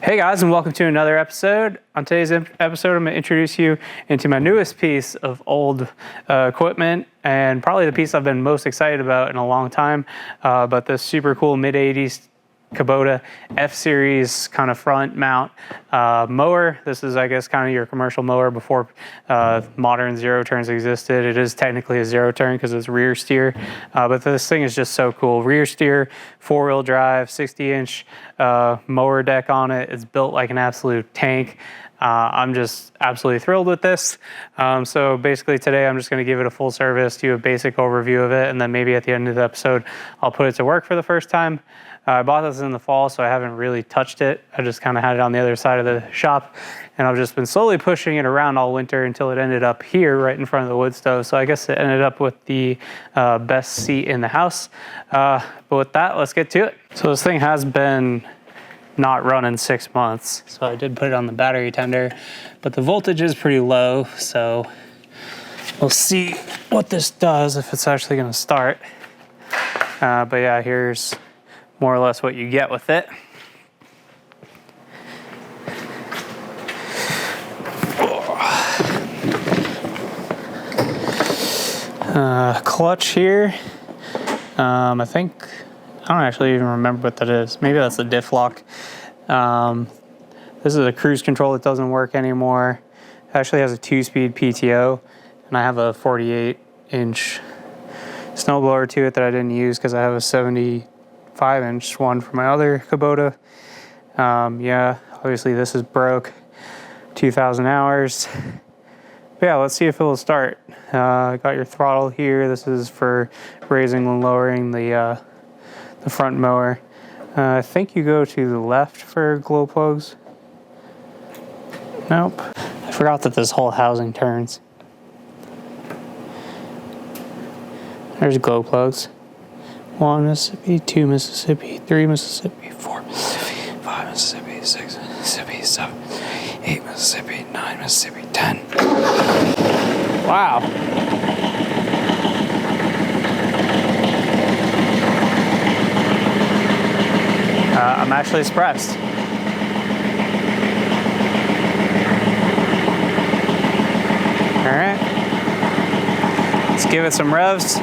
Hey guys, and welcome to another episode. On today's episode, I'm going to introduce you into my newest piece of old equipment, and probably the piece I've been most excited about in a long time. But this super cool mid-80s Kubota F-Series kind of front mount mower. This is, I guess, kind of your commercial mower before modern zero turns existed. It is technically a zero turn because it's rear steer, but this thing is just so cool. Rear steer, four-wheel drive, 60-inch mower deck on it. It's built like an absolute tank. I'm just absolutely thrilled with this. So basically today I'm just going to give it a full service, do a basic overview of it, and then maybe at the end of the episode I'll put it to work for the first time. I bought this in the fall, so I haven't really touched it. I just kind of had it on the other side of the shop, and I've just been slowly pushing it around all winter until it ended up here right in front of the wood stove. So I guess it ended up with the best seat in the house. But with that, let's get to it. So this thing has been not running 6 months, so I did put it on the battery tender, but the voltage is pretty low, so we'll see what this does, if it's actually going to start. But yeah, here's more or less what you get with it. Clutch here. I don't actually even remember what that is. Maybe that's the diff lock. This is a cruise control that doesn't work anymore. It actually has a 2-speed PTO, and I have a 48-inch snowblower to it that I didn't use because I have a 75-inch one for my other Kubota. Yeah, obviously this is broke. 2,000 hours. But yeah, let's see if it will start. Got your throttle here. This is for raising and lowering the front mower. I think you go to the left for glow plugs. Nope. I forgot that this whole housing turns. There's glow plugs. 1 Mississippi, 2 Mississippi, 3 Mississippi, 4 Mississippi, 5 Mississippi, 6 Mississippi, 7, 8 Mississippi, 9 Mississippi, 10. Wow. I'm actually surprised. All right. Let's give it some revs.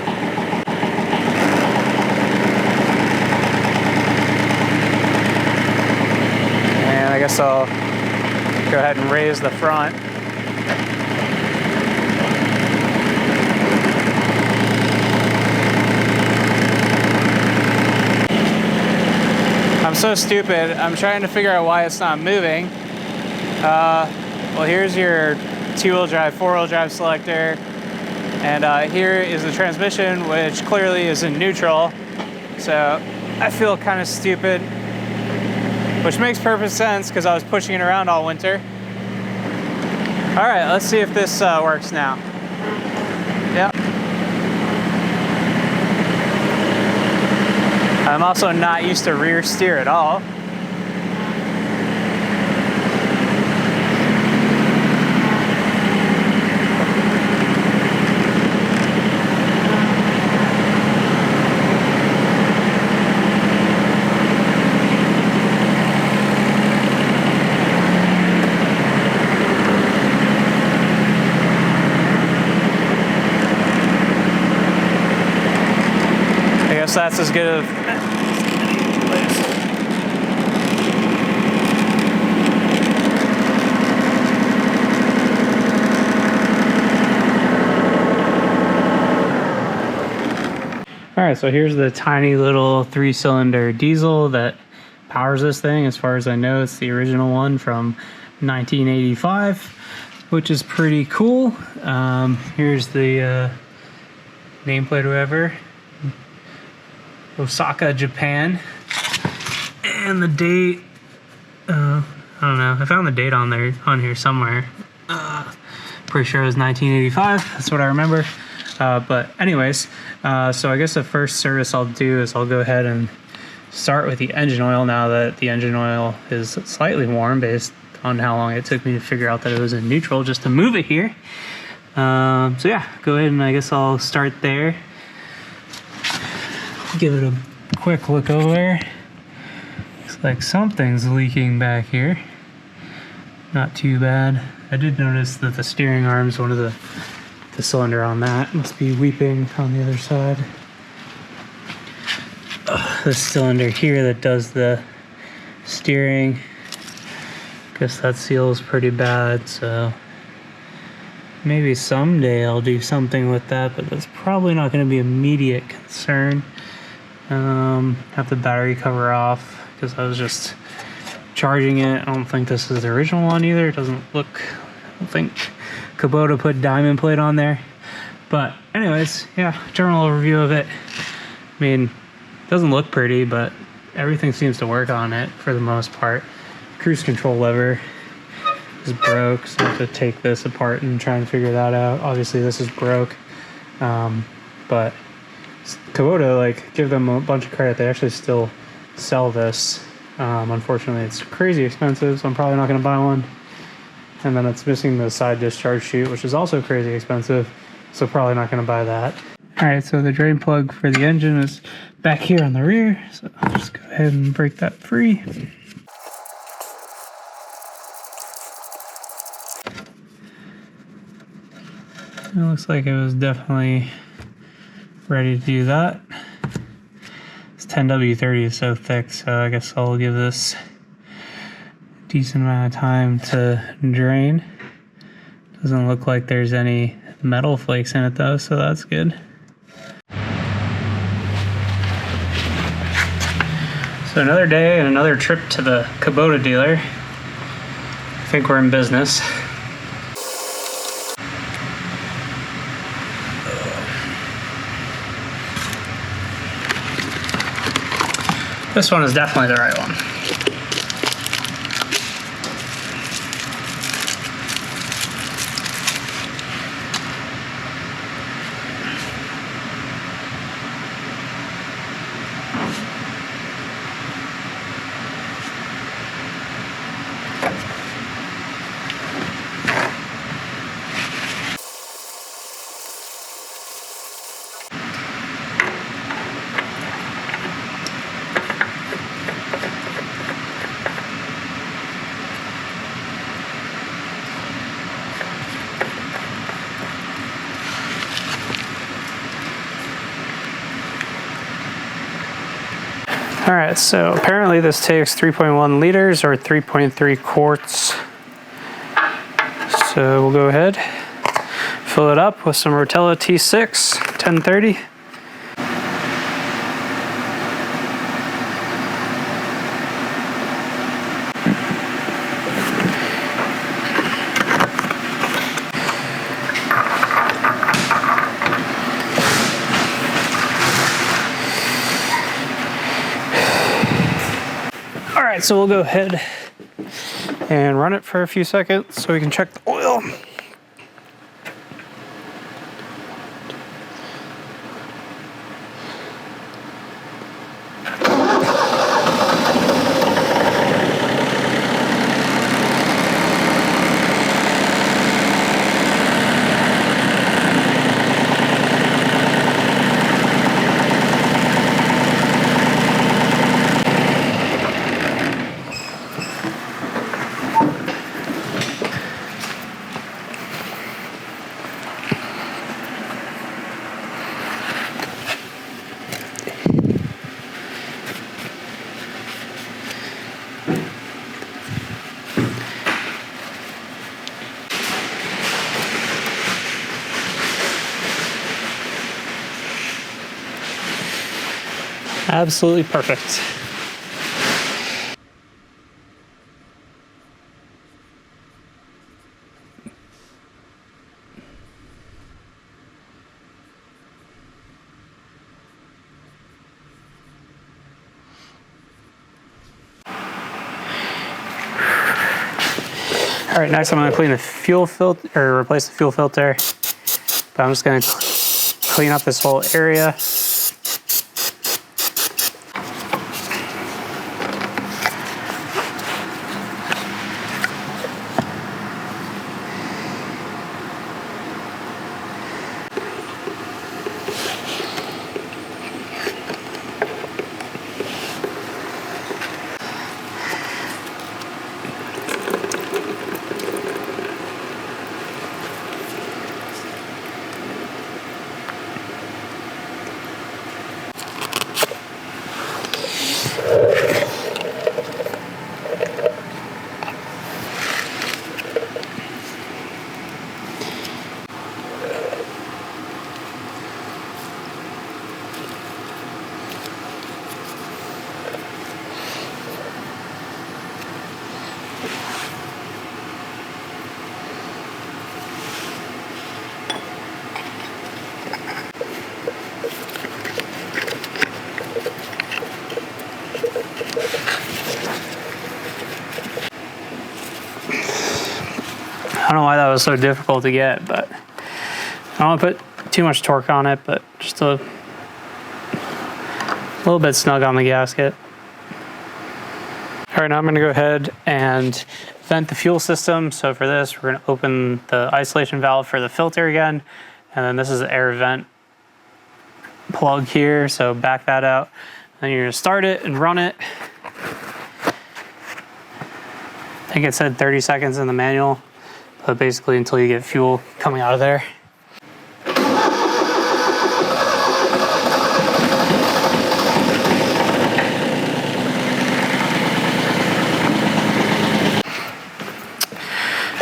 I guess I'll go ahead and raise the front. I'm so stupid. I'm trying to figure out why it's not moving. Well, here's your 2-wheel drive, 4-wheel drive selector. And here is the transmission, which clearly is in neutral. So I feel kind of stupid. Which makes perfect sense because I was pushing it around all winter. All right, let's see if this works now. Yep. I'm also not used to rear steer at all. That's as good of all right, so here's the tiny little 3-cylinder diesel that powers this thing. As far as I know, it's the original one from 1985, which is pretty cool. Here's the nameplate or whatever. Osaka, Japan, and the date. I don't know. I found the date on here somewhere. Pretty sure it was 1985. That's what I remember. But anyways, so I guess the first service I'll do is I'll go ahead and start with the engine oil now that the engine oil is slightly warm based on how long it took me to figure out that it was in neutral just to move it here. So yeah, go ahead and I guess I'll start there. Give it a quick look over. Looks like something's leaking back here. Not too bad. I did notice that the steering arms, one of the cylinder on that must be weeping on the other side. This cylinder here that does the steering, guess that seal is pretty bad, so maybe someday I'll do something with that, but that's probably not going to be immediate concern. Have the battery cover off because I was just charging it. I don't think this is the original one either. It doesn't look, I don't think Kubota put diamond plate on there. But anyways, yeah, general overview of it. I mean, it doesn't look pretty, but everything seems to work on it for the most part. Cruise control lever is broke, so I have to take this apart and try and figure that out. Obviously this is broke, but Kubota, like, give them a bunch of credit. They actually still sell this. Unfortunately it's crazy expensive, so I'm probably not going to buy one. And then it's missing the side discharge chute, which is also crazy expensive, so probably not going to buy that. Alright, so the drain plug for the engine is back here on the rear, so I'll just go ahead and break that free. It looks like it was definitely ready to do that. This 10W30 is so thick, so I guess I'll give this a decent amount of time to drain. Doesn't look like there's any metal flakes in it though, so that's good. So another day and another trip to the Kubota dealer. I think we're in business. This one is definitely the right one. All right, so apparently this takes 3.1 liters or 3.3 quarts. So we'll go ahead, fill it up with some Rotella T6 1030. Alright, so we'll go ahead and run it for a few seconds so we can check the oil. Absolutely perfect. All right, next I'm going to clean the fuel filter, or replace the fuel filter. But I'm just going to clean up this whole area. don't know why that was so difficult to get, but I don't want to put too much torque on it, but just a little bit snug on the gasket. All right, now I'm going to go ahead and vent the fuel system. So for this, we're going to open the isolation valve for the filter again, and then this is the air vent plug here, so back that out. Then you're going to start it and run it. I think it said 30 seconds in the manual, but basically until you get fuel coming out of there.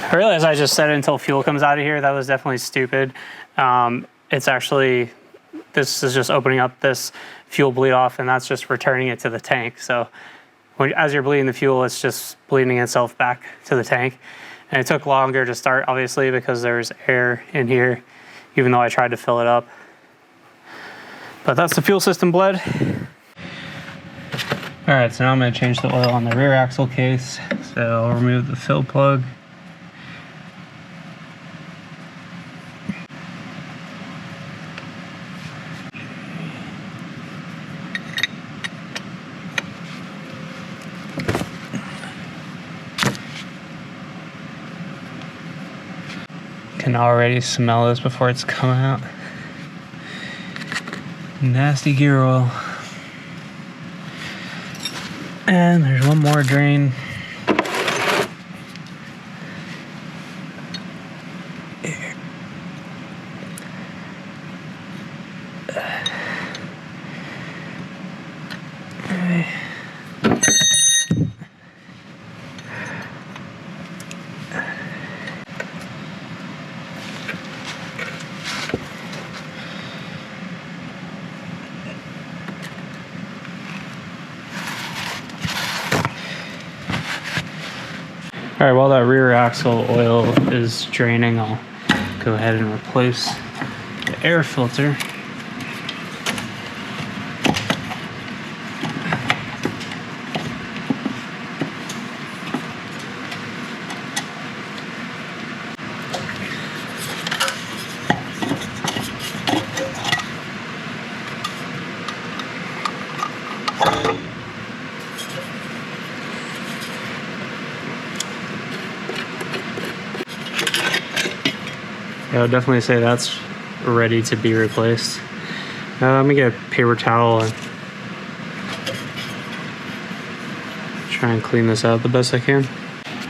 I realized I just set it until fuel comes out of here. That was definitely stupid. It's actually, this is just opening up this fuel bleed off, and that's just returning it to the tank. So as you're bleeding the fuel, it's just bleeding itself back to the tank. And it took longer to start, obviously, because there's air in here, even though I tried to fill it up. But that's the fuel system bled. All right, so now I'm going to change the oil on the rear axle case. So I'll remove the fill plug. Can already smell this before it's coming out. Nasty gear oil. And there's one more drain. All right, while that rear axle oil is draining, I'll go ahead and replace the air filter. Yeah, I would definitely say that's ready to be replaced. Let me get a paper towel and try and clean this out the best I can.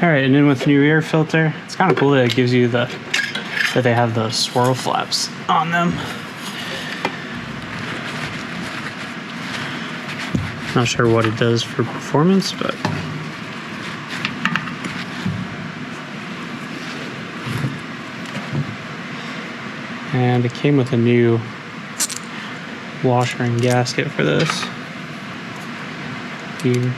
All right, and then with the new air filter, it's kind of cool that it gives you that they have the swirl flaps on them. Not sure what it does for performance, but and it came with a new washer and gasket for this. Here.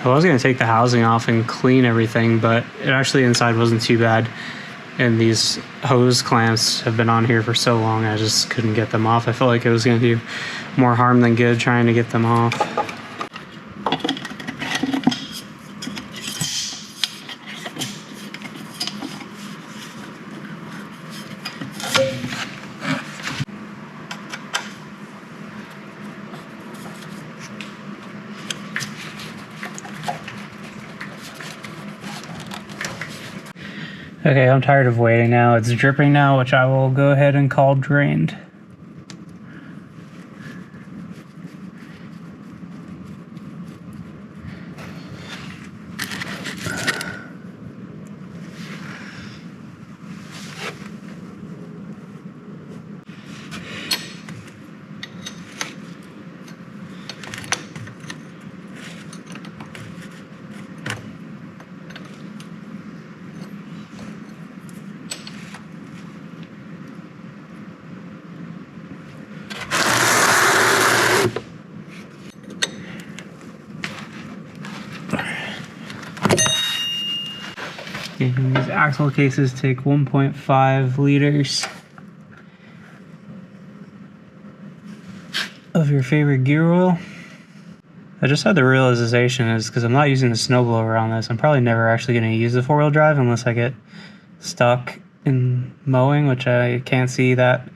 I was going to take the housing off and clean everything, but it actually inside wasn't too bad. And these hose clamps have been on here for so long, I just couldn't get them off. I felt like it was going to do more harm than good trying to get them off. Okay, I'm tired of waiting now. It's dripping now, which I will go ahead and call drained. And these axle cases take 1.5 liters. of your favorite gear oil. I just had the realization is because I'm not using the snowblower on this, I'm probably never actually going to use the 4-wheel drive unless I get stuck in mowing, which I can't see that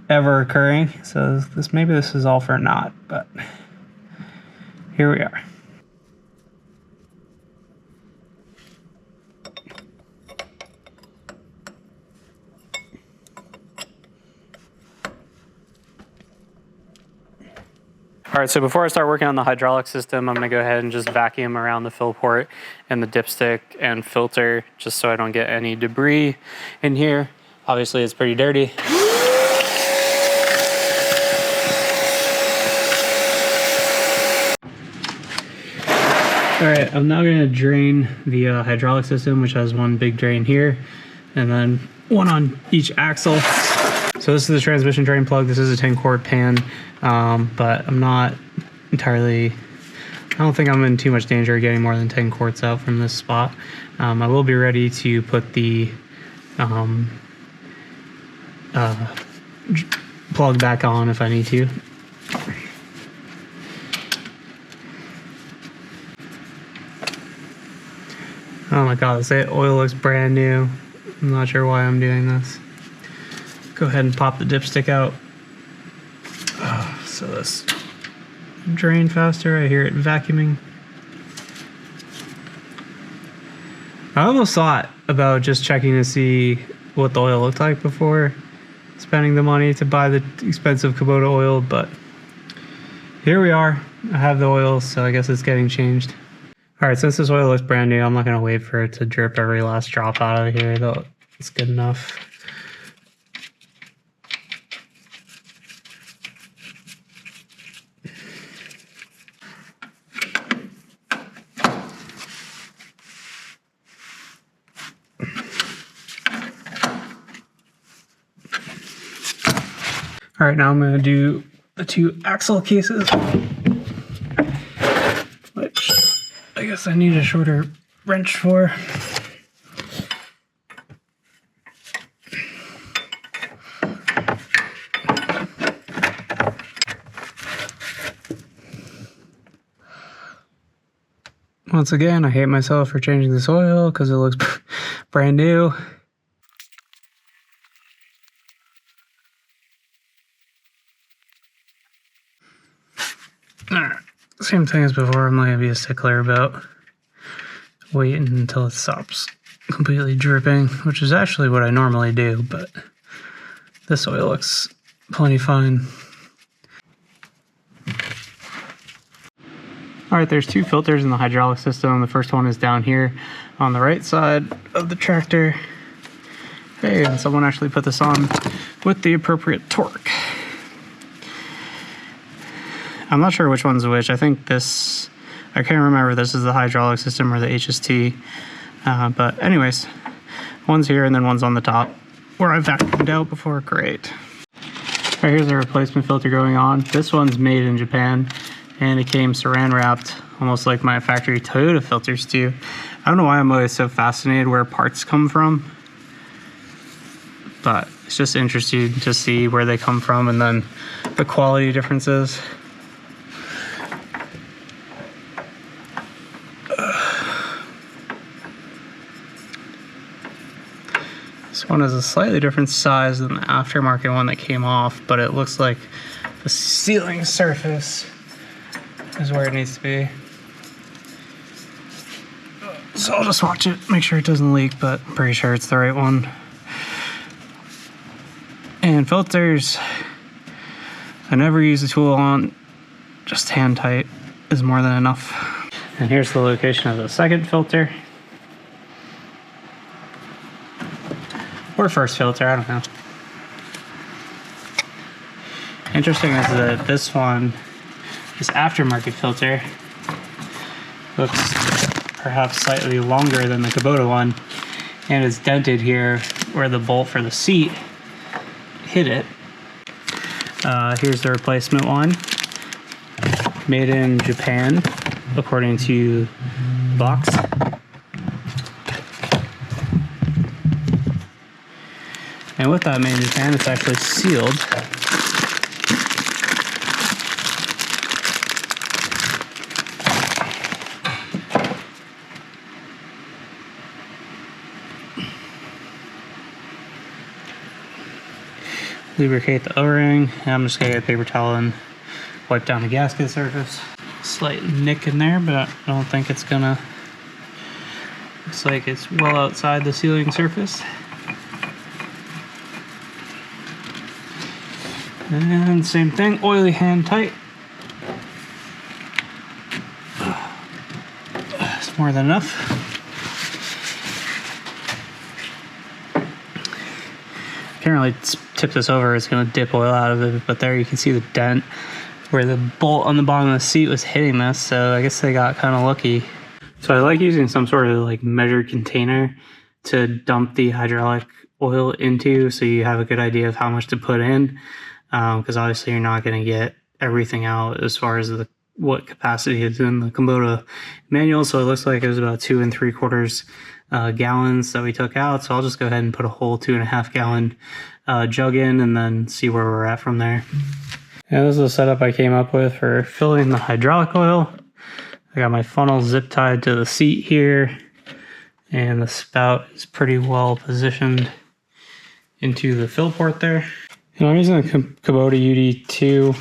ever occurring. So maybe this is all for naught, but here we are. All right, so before I start working on the hydraulic system, I'm gonna go ahead and just vacuum around the fill port and the dipstick and filter just so I don't get any debris in here. Obviously, it's pretty dirty. All right, I'm now gonna drain the hydraulic system, which has one big drain here, and then one on each axle. So this is the transmission drain plug. This is a 10-quart pan, but I'm not entirely, I don't think I'm in too much danger of getting more than 10 quarts out from this spot. I will be ready to put the plug back on if I need to. Oh my god, this oil looks brand new. I'm not sure why I'm doing this. Go ahead and pop the dipstick out. So this drain faster. I hear it vacuuming. I almost thought about just checking to see what the oil looked like before spending the money to buy the expensive Kubota oil, but here we are. I have the oil, so I guess it's getting changed. All right, since this oil looks brand new, I'm not gonna wait for it to drip every last drop out of here, though it's good enough. All right, now I'm gonna do the 2 axle cases, which I guess I need a shorter wrench for. Once again, I hate myself for changing this oil because it looks brand new. Alright, same thing as before. I'm not gonna be a stickler about waiting until it stops completely dripping, which is actually what I normally do, but this oil looks plenty fine. Alright, there's 2 filters in the hydraulic system. The first one is down here on the right side of the tractor. Hey, and someone actually put this on with the appropriate torque. I'm not sure which one's which. I think this, I can't remember if this is the hydraulic system or the HST. But anyways, one's here and then one's on the top where I vacuumed out before. Great. All right, here's a replacement filter going on. This one's made in Japan and it came saran wrapped, almost like my factory Toyota filters do. I don't know why I'm always so fascinated where parts come from, but it's just interesting to see where they come from and then the quality differences. This one is a slightly different size than the aftermarket one that came off, but it looks like the sealing surface is where it needs to be. So I'll just watch it, make sure it doesn't leak, but I'm pretty sure it's the right one. And filters, I never use a tool on, just hand tight is more than enough. And here's the location of the second filter. Or first filter, I don't know. Interesting is that this one, this aftermarket filter, looks perhaps slightly longer than the Kubota one, and it's dented here where the bolt for the seat hit it. Here's the replacement one, made in Japan, according to the box. And with that made in Japan, it's actually sealed. lubricate the O-ring. I'm just gonna get a paper towel and wipe down the gasket surface. Slight nick in there, but I don't think it's gonna. Looks like it's well outside the sealing surface. And same thing, oily hand tight. It's more than enough. Can't really tip this over, it's gonna dip oil out of it, but there you can see the dent where the bolt on the bottom of the seat was hitting this, so I guess they got kind of lucky. So I like using some sort of like measured container to dump the hydraulic oil into, so you have a good idea of how much to put in, because obviously you're not going to get everything out as far as what capacity is in the Kubota manual. So it looks like it was about 2 3/4 gallons that we took out. So I'll just go ahead and put a whole 2.5 gallon jug in and then see where we're at from there. And this is the setup I came up with for filling the hydraulic oil. I got my funnel zip tied to the seat here, and the spout is pretty well positioned into the fill port there. And I'm using the Kubota UD2.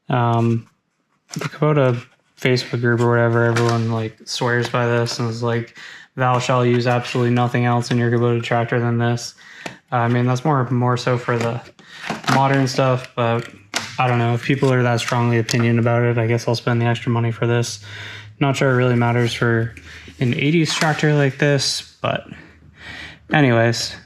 The Kubota Facebook group or whatever, everyone like swears by this and is like, thou shall use absolutely nothing else in your Kubota tractor than this. I mean, that's more so for the modern stuff, but I don't know, if people are that strongly opinion about it, I guess I'll spend the extra money for this. Not sure it really matters for an 80s tractor like this, but anyways.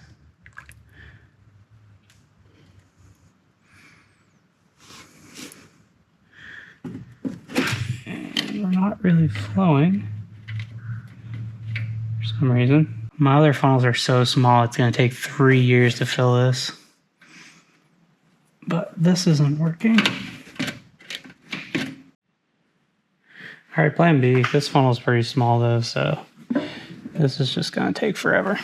And we're not really flowing for some reason. My other funnels are so small, it's gonna take 3 years to fill this. But this isn't working. All right, plan B. This funnel's pretty small though, so this is just gonna take forever.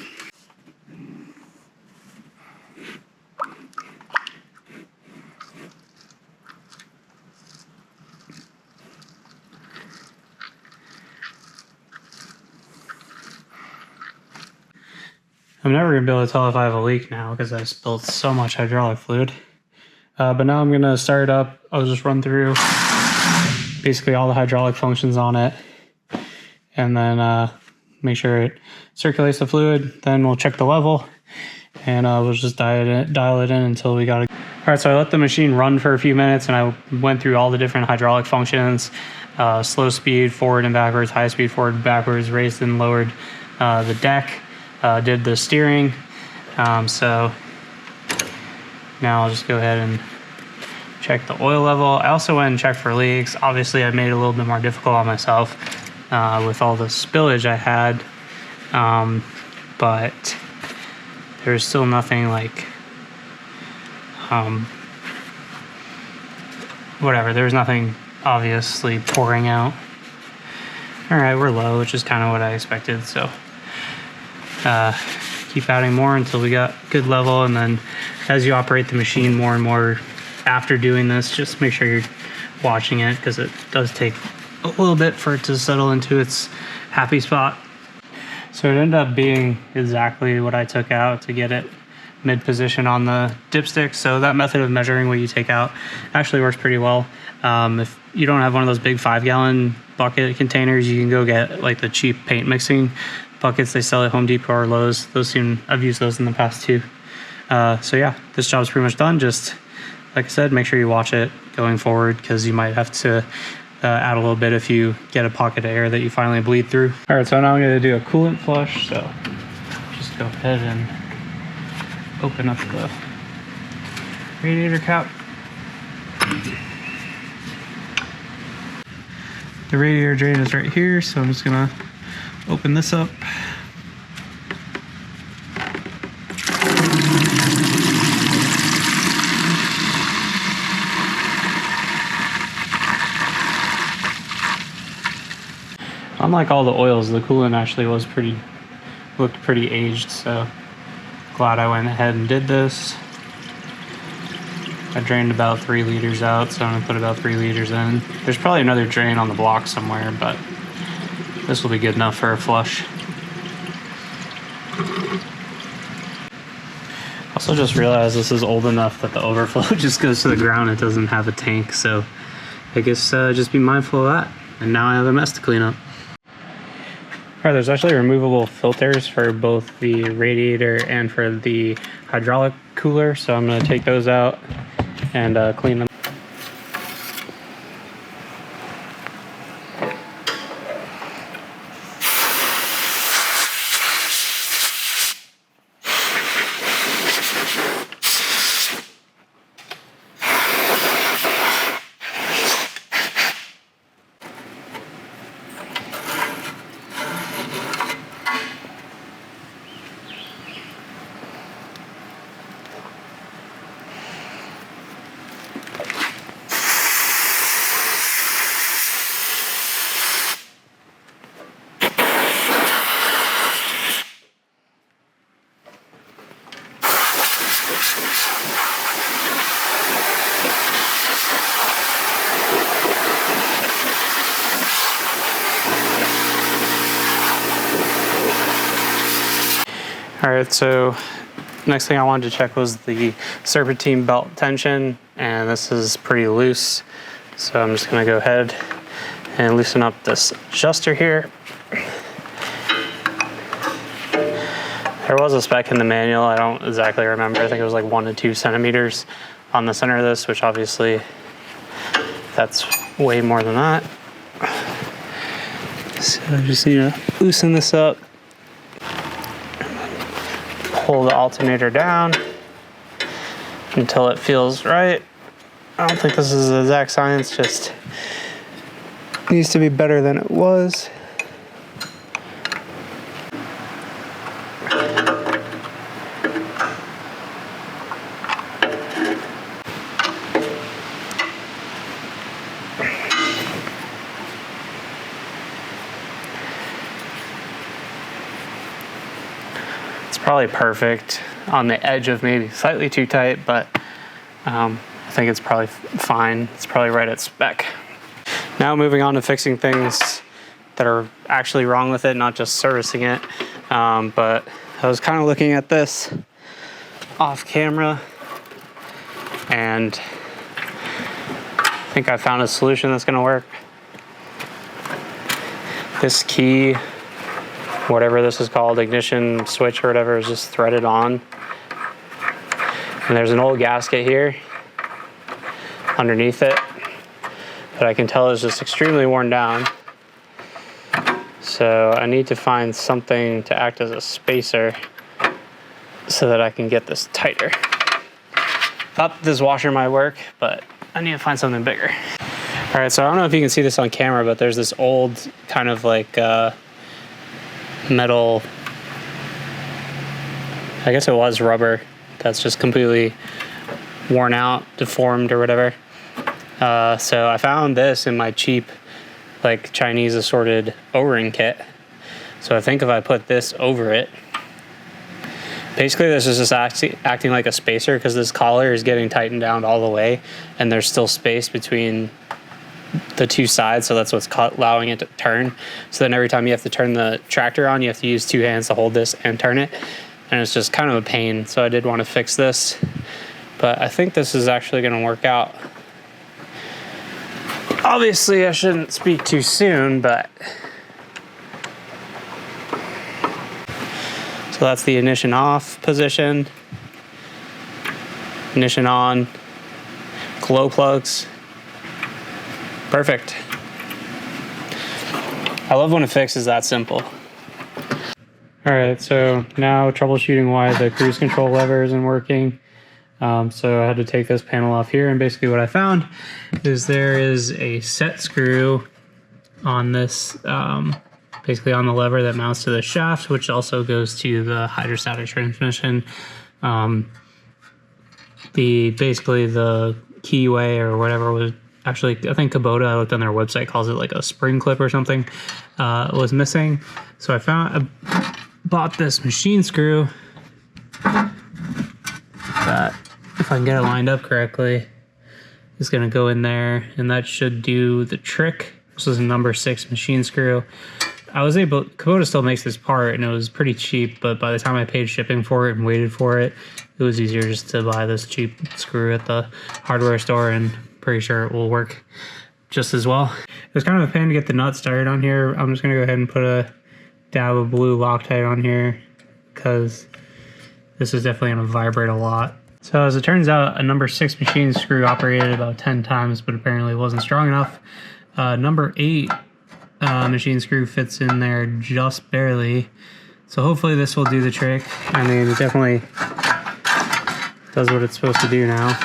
I'm never gonna be able to tell if I have a leak now because I spilled so much hydraulic fluid. But now I'm gonna start it up. I'll just run through basically all the hydraulic functions on it, and then make sure it circulates the fluid. Then we'll check the level, and we'll just dial it in until we got it. All right, so I let the machine run for a few minutes, and I went through all the different hydraulic functions: slow speed, forward and backwards; high speed, forward and backwards; raised and lowered the deck; did the steering. So now I'll just go ahead and check the oil level. I also went and checked for leaks. Obviously, I made it a little bit more difficult on myself with all the spillage I had, but there's still nothing like, whatever. There's nothing obviously pouring out. All right, we're low, which is kind of what I expected. So keep adding more until we got good level, and then as you operate the machine more and more after doing this, just make sure you're watching it, because it does take a little bit for it to settle into its happy spot. So it ended up being exactly what I took out to get it mid position on the dipstick. So that method of measuring what you take out actually works pretty well. If you don't have one of those big 5-gallon bucket containers, you can go get like the cheap paint mixing buckets they sell at Home Depot or Lowe's. I've used those in the past too. So yeah, this job's pretty much done. Just like I said, make sure you watch it going forward, because you might have to add a little bit if you get a pocket of air that you finally bleed through. All right, so now I'm going to do a coolant flush. So just go ahead and open up the radiator cap. The radiator drain is right here, so I'm just going to open this up. Unlike all the oils, the coolant actually looked pretty aged, so glad I went ahead and did this. I drained about 3 liters out, so I'm gonna put about 3 liters in. There's probably another drain on the block somewhere, but this will be good enough for a flush. Also just realized this is old enough that the overflow just goes to the ground. It doesn't have a tank, so I guess just be mindful of that. And now I have a mess to clean up. All right, there's actually removable filters for both the radiator and for the hydraulic cooler, so I'm gonna take those out and clean them. All right, so next thing I wanted to check was the serpentine belt tension, and this is pretty loose. So I'm just gonna go ahead and loosen up this adjuster here. There was a spec in the manual, I don't exactly remember. I think it was like 1 to 2 centimeters on the center of this, which obviously that's way more than that. So I just need to loosen this up. Pull the alternator down until it feels right. I don't think this is exact science, just needs to be better than it was. Probably perfect, on the edge of maybe slightly too tight, but I think it's probably fine. It's probably right at spec. Now moving on to fixing things that are actually wrong with it, not just servicing it. But I was kind of looking at this off camera, and I think I found a solution that's gonna work. This key, whatever this is called, ignition switch or whatever, is just threaded on. And there's an old gasket here underneath it that I can tell is just extremely worn down. So I need to find something to act as a spacer so that I can get this tighter. Thought this washer might work, but I need to find something bigger. All right, so I don't know if you can see this on camera, but there's this old kind of like metal, I guess it was rubber, that's just completely worn out, deformed or whatever. So I found this in my cheap like Chinese assorted O-ring kit. So I think if I put this over it, basically this is just acting like a spacer, because this collar is getting tightened down all the way and there's still space between the two sides, so that's what's allowing it to turn. So then every time you have to turn the tractor on, you have to use 2 hands to hold this and turn it, and it's just kind of a pain. So I did want to fix this, but I think this is actually going to work out. Obviously I shouldn't speak too soon, but so that's the ignition off position, ignition on, glow plugs. Perfect. I love when a fix is that simple. All right, so now troubleshooting why the cruise control lever isn't working. So I had to take this panel off here, and basically what I found is there is a set screw on this, basically on the lever that mounts to the shaft, which also goes to the hydrostatic transmission. Basically the keyway or whatever was actually, I think Kubota, I looked on their website, calls it like a spring clip or something, was missing. So I bought this machine screw that, if I can get it lined up correctly, is gonna go in there, and that should do the trick. This is a number 6 machine screw. Kubota still makes this part, and it was pretty cheap, but by the time I paid shipping for it and waited for it, it was easier just to buy this cheap screw at the hardware store, and pretty sure it will work just as well. It was kind of a pain to get the nuts started on here. I'm just gonna go ahead and put a dab of blue Loctite on here because this is definitely gonna vibrate a lot. So as it turns out, a number 6 machine screw operated about 10 times, but apparently it wasn't strong enough. Number 8 machine screw fits in there just barely. So hopefully this will do the trick. I mean, it definitely does what it's supposed to do now.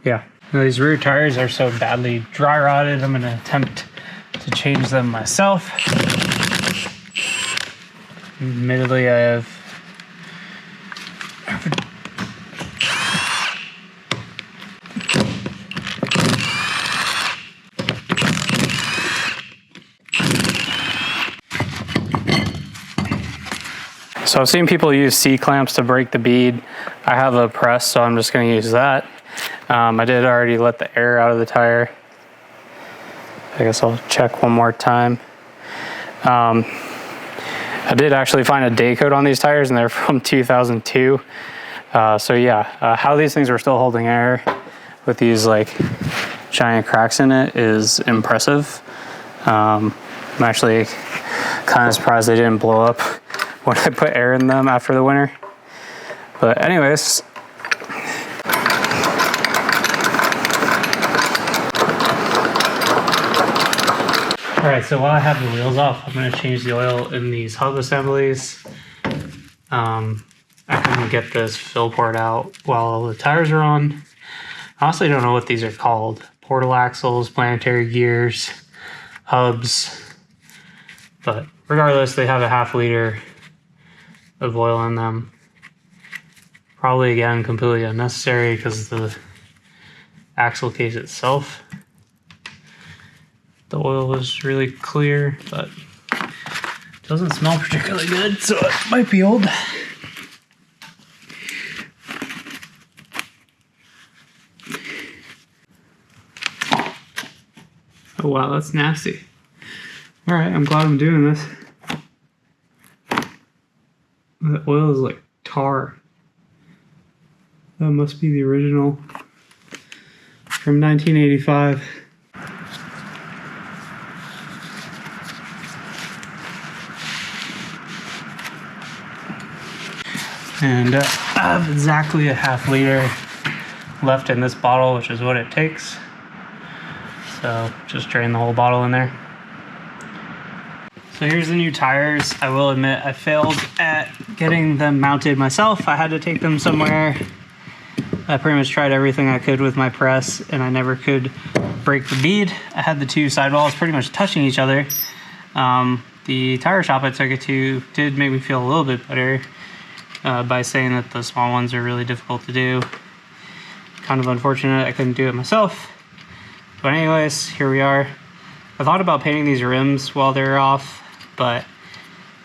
Yeah. Now, these rear tires are so badly dry rotted, I'm gonna attempt to change them myself. Admittedly, I have So I've seen people use C-clamps to break the bead. I have a press, so I'm just going to use that. I did already let the air out of the tire. I guess I'll check one more time. I did actually find a day code on these tires, and they're from 2002. So yeah, how these things are still holding air with these like giant cracks in it is impressive. I'm actually kind of surprised they didn't blow up when I put air in them after the winter. But anyways, all right, so while I have the wheels off, I'm gonna change the oil in these hub assemblies. I couldn't get this fill port out while the tires are on. I honestly don't know what these are called. Portal axles, planetary gears, hubs. But regardless, they have a ½ liter of oil in them. Probably again completely unnecessary because the axle case itself, the oil is really clear, but it doesn't smell particularly good, so it might be old. Oh wow, that's nasty. All right, I'm glad I'm doing this. The oil is like tar. That must be the original from 1985. And I have exactly a ½ liter left in this bottle, which is what it takes. So just drain the whole bottle in there. So here's the new tires. I will admit I failed at getting them mounted myself. I had to take them somewhere. I pretty much tried everything I could with my press and I never could break the bead. I had the two sidewalls pretty much touching each other. The tire shop I took it to did make me feel a little bit better by saying that the small ones are really difficult to do. Kind of unfortunate I couldn't do it myself. But anyways, here we are. I thought about painting these rims while they're off, but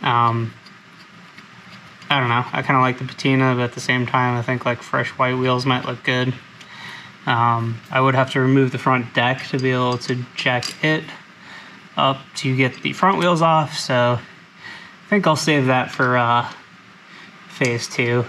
I don't know. I kind of like the patina, but at the same time, I think like fresh white wheels might look good. I would have to remove the front deck to be able to jack it up to get the front wheels off, so I think I'll save that for phase 2.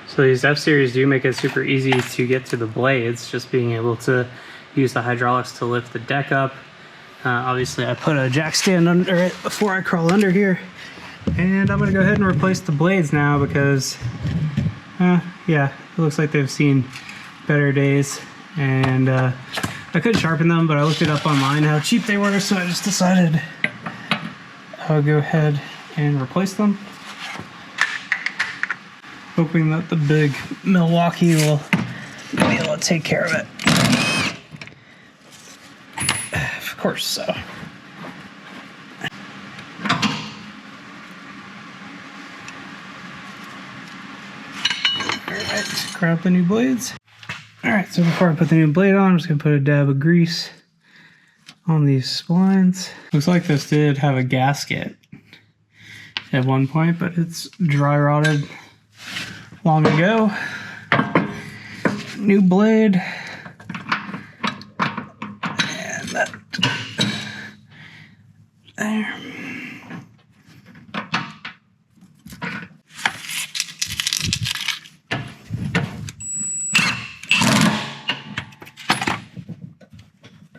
So these F-Series do make it super easy to get to the blades, just being able to use the hydraulics to lift the deck up. Obviously I put a jack stand under it before I crawl under here. And I'm gonna go ahead and replace the blades now because, yeah, it looks like they've seen better days. And I could sharpen them, but I looked it up online how cheap they were, so I just decided I would go ahead and replace them. Hoping that the big Milwaukee will be able to take care of it. Of course so. Alright, grab the new blades. Alright, so before I put the new blade on, I'm just going to put a dab of grease on these splines. Looks like this did have a gasket at one point, but it's dry rotted. long ago. New blade. And that there.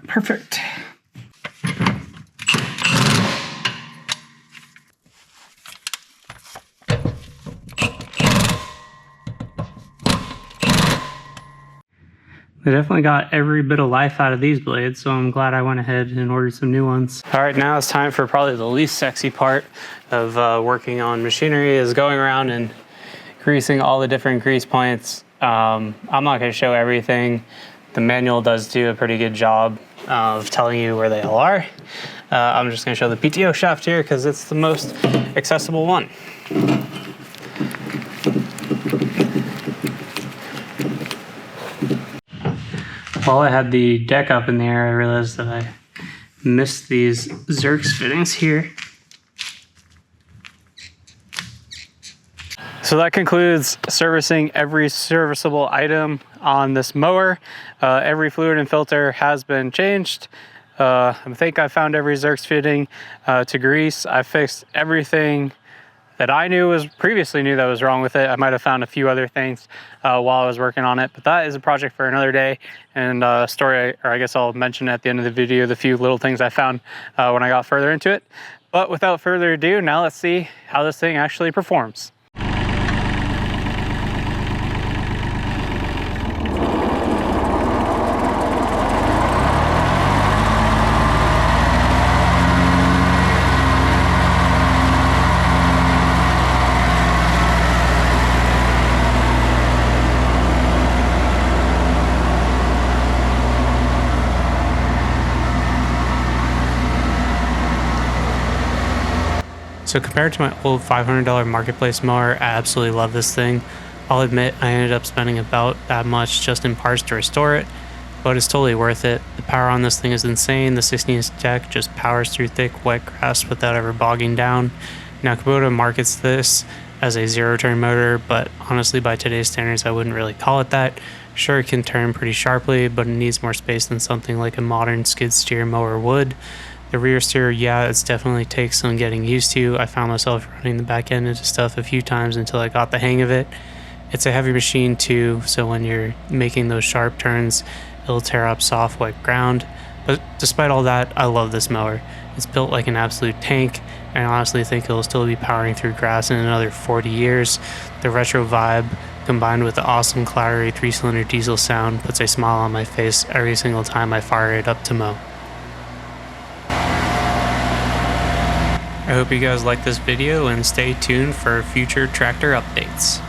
Perfect. They definitely got every bit of life out of these blades, so I'm glad I went ahead and ordered some new ones. All right, now it's time for probably the least sexy part of working on machinery, is going around and greasing all the different grease points. I'm not going to show everything. The manual does do a pretty good job of telling you where they all are. I'm just going to show the PTO shaft here because it's the most accessible one. While I had the deck up in the air, I realized that I missed these Xerx fittings here. So that concludes servicing every serviceable item on this mower. Every fluid and filter has been changed. I think I found every Xerx fitting to grease. I fixed everything that I previously knew that was wrong with it. I might have found a few other things while I was working on it, but that is a project for another day, and a story, or I guess I'll mention at the end of the video the few little things I found when I got further into it. But without further ado, now let's see how this thing actually performs. So compared to my old $500 marketplace mower, I absolutely love this thing. I'll admit I ended up spending about that much just in parts to restore it, but it's totally worth it. The power on this thing is insane. The 16-inch deck just powers through thick, wet grass without ever bogging down. Now Kubota markets this as a zero-turn motor, but honestly by today's standards I wouldn't really call it that. Sure, it can turn pretty sharply, but it needs more space than something like a modern skid steer mower would. The rear steer, yeah, it definitely takes some getting used to. I found myself running the back end into stuff a few times until I got the hang of it. It's a heavy machine too, so when you're making those sharp turns, it'll tear up soft, wet ground. But despite all that, I love this mower. It's built like an absolute tank, and I honestly think it'll still be powering through grass in another 40 years. The retro vibe, combined with the awesome clattery 3-cylinder diesel sound, puts a smile on my face every single time I fire it up to mow. I hope you guys like this video and stay tuned for future tractor updates.